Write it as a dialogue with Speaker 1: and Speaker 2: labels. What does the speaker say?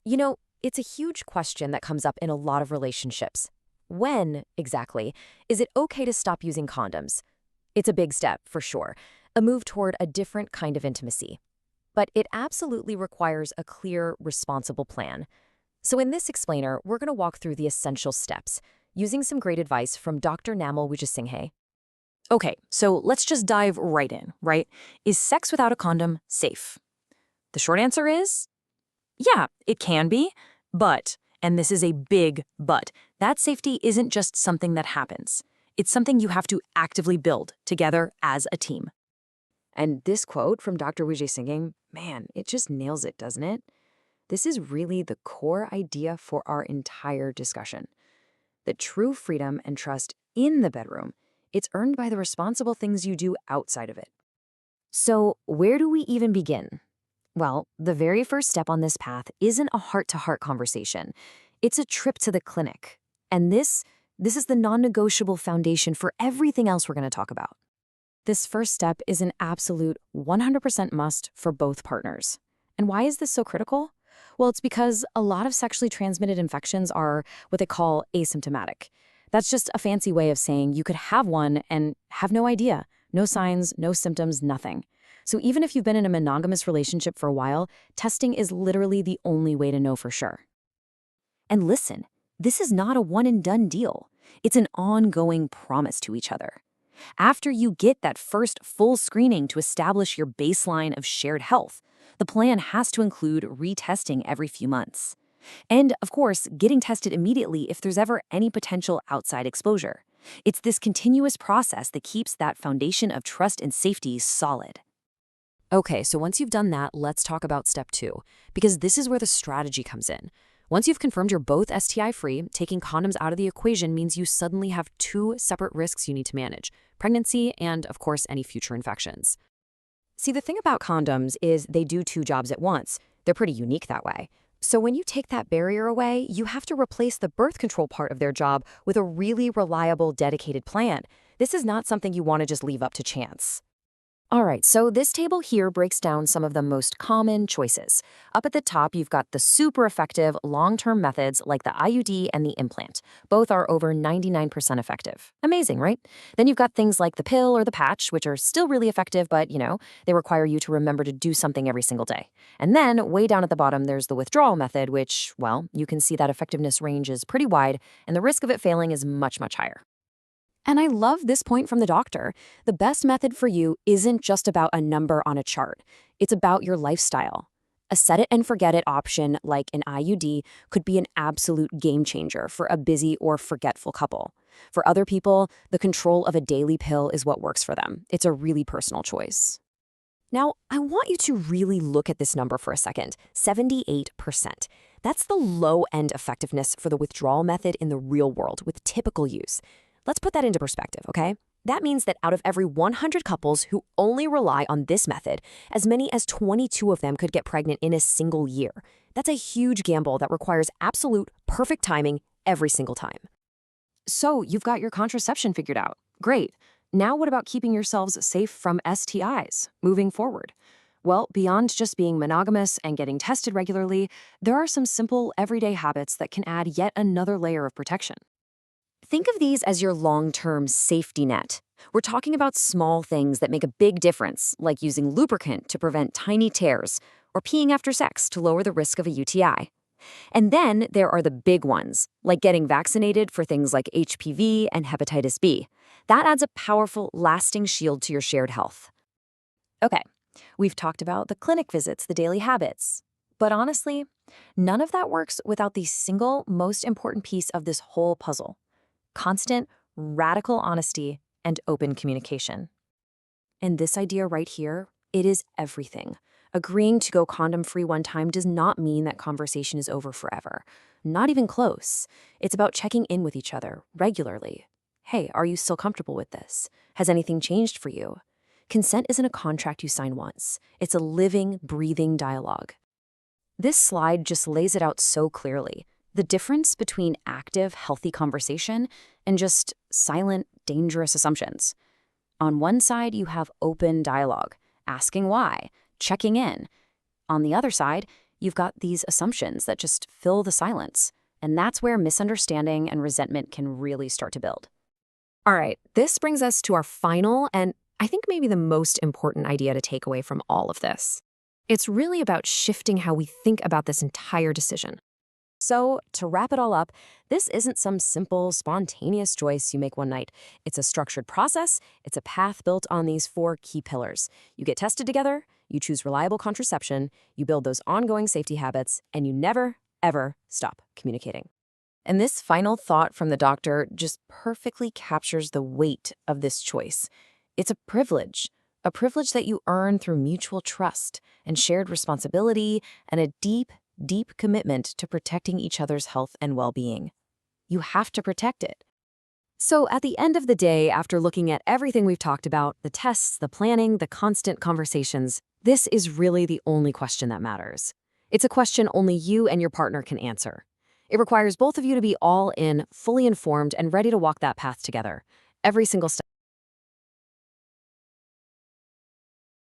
Speaker 1: You know, it's a huge question that comes up in a lot of relationships. When, exactly, is it okay to stop using condoms? It's a big step, for sure, a move toward a different kind of intimacy. But it absolutely requires a clear, responsible plan. So in this explainer, we're going to walk through the essential steps, using some great advice from Dr. Namal Wijasinghe.
Speaker 2: Okay, so let's just dive right in, right? Is sex without a condom safe? The short answer is yeah, it can be, but, and this is a big but, that safety isn't just something that happens. It's something you have to actively build together as a team.
Speaker 1: And this quote from Dr. Wijasinghe, man, it just nails it, doesn't it? This is really the core idea for our entire discussion. That true freedom and trust in the bedroom, it's earned by the responsible things you do outside of it. So, where do we even begin? Well, the very first step on this path isn't a heart-to-heart conversation. It's a trip to the clinic. And this is the non-negotiable foundation for everything else we're going to talk about. This first step is an absolute 100% must for both partners. And why is this so critical? Well, it's because a lot of sexually transmitted infections are what they call asymptomatic. That's just a fancy way of saying you could have one and have no idea, no signs, no symptoms, nothing. So even if you've been in a monogamous relationship for a while, testing is literally the only way to know for sure. And listen, this is not a one-and-done deal. It's an ongoing promise to each other. After you get that first full screening to establish your baseline of shared health, the plan has to include retesting every few months. And, of course, getting tested immediately if there's ever any potential outside exposure. It's this continuous process that keeps that foundation of trust and safety solid. Okay, so once you've done that, let's talk about step 2, because this is where the strategy comes in. Once you've confirmed you're both STI-free, taking condoms out of the equation means you suddenly have 2 separate risks you need to manage: pregnancy and, of course, any future infections. See, the thing about condoms is they do 2 jobs at once. They're pretty unique that way. So when you take that barrier away, you have to replace the birth control part of their job with a really reliable, dedicated plan. This is not something you want to just leave up to chance. All right, so this table here breaks down some of the most common choices. Up at the top, you've got the super effective long-term methods like the IUD and the implant. Both are over 99% effective. Amazing, right? Then you've got things like the pill or the patch, which are still really effective, but, they require you to remember to do something every single day. And then, way down at the bottom, there's the withdrawal method, which, well, you can see that effectiveness range is pretty wide, and the risk of it failing is much, much higher. And I love this point from the doctor. The best method for you isn't just about a number on a chart. It's about your lifestyle. A set it and forget it option like an IUD could be an absolute game changer for a busy or forgetful couple. For other people, the control of a daily pill is what works for them. It's a really personal choice. Now, I want you to really look at this number for a second, 78%. That's the low-end effectiveness for the withdrawal method in the real world with typical use. Let's put that into perspective, okay? That means that out of every 100 couples who only rely on this method, as many as 22 of them could get pregnant in a single year. That's a huge gamble that requires absolute perfect timing every single time. So you've got your contraception figured out. Great. Now what about keeping yourselves safe from STIs moving forward? Well, beyond just being monogamous and getting tested regularly, there are some simple everyday habits that can add yet another layer of protection. Think of these as your long-term safety net. We're talking about small things that make a big difference, like using lubricant to prevent tiny tears, or peeing after sex to lower the risk of a UTI. And then there are the big ones, like getting vaccinated for things like HPV and hepatitis B. That adds a powerful, lasting shield to your shared health. Okay, we've talked about the clinic visits, the daily habits. But honestly, none of that works without the single most important piece of this whole puzzle: constant, radical honesty and open communication. And this idea right here, it is everything. Agreeing to go condom-free one time does not mean that conversation is over forever. Not even close. It's about checking in with each other regularly. Hey, are you still comfortable with this? Has anything changed for you? Consent isn't a contract you sign once. It's a living, breathing dialogue. This slide just lays it out so clearly. The difference between active, healthy conversation and just silent, dangerous assumptions. On one side, you have open dialogue, asking why, checking in. On the other side, you've got these assumptions that just fill the silence. And that's where misunderstanding and resentment can really start to build.
Speaker 2: All right, this brings us to our final and I think maybe the most important idea to take away from all of this. It's really about shifting how we think about this entire decision.
Speaker 1: So, to wrap it all up, this isn't some simple, spontaneous choice you make one night. It's a structured process. It's a path built on these 4 key pillars. You get tested together, you choose reliable contraception, you build those ongoing safety habits, and you never, ever stop communicating. And this final thought from the doctor just perfectly captures the weight of this choice. It's a privilege that you earn through mutual trust and shared responsibility and a deep, deep commitment to protecting each other's health and well-being. You have to protect it. So at the end of the day, after looking at everything we've talked about, the tests, the planning, the constant conversations, this is really the only question that matters. It's a question only you and your partner can answer. It requires both of you to be all in, fully informed, and ready to walk that path together, every single step.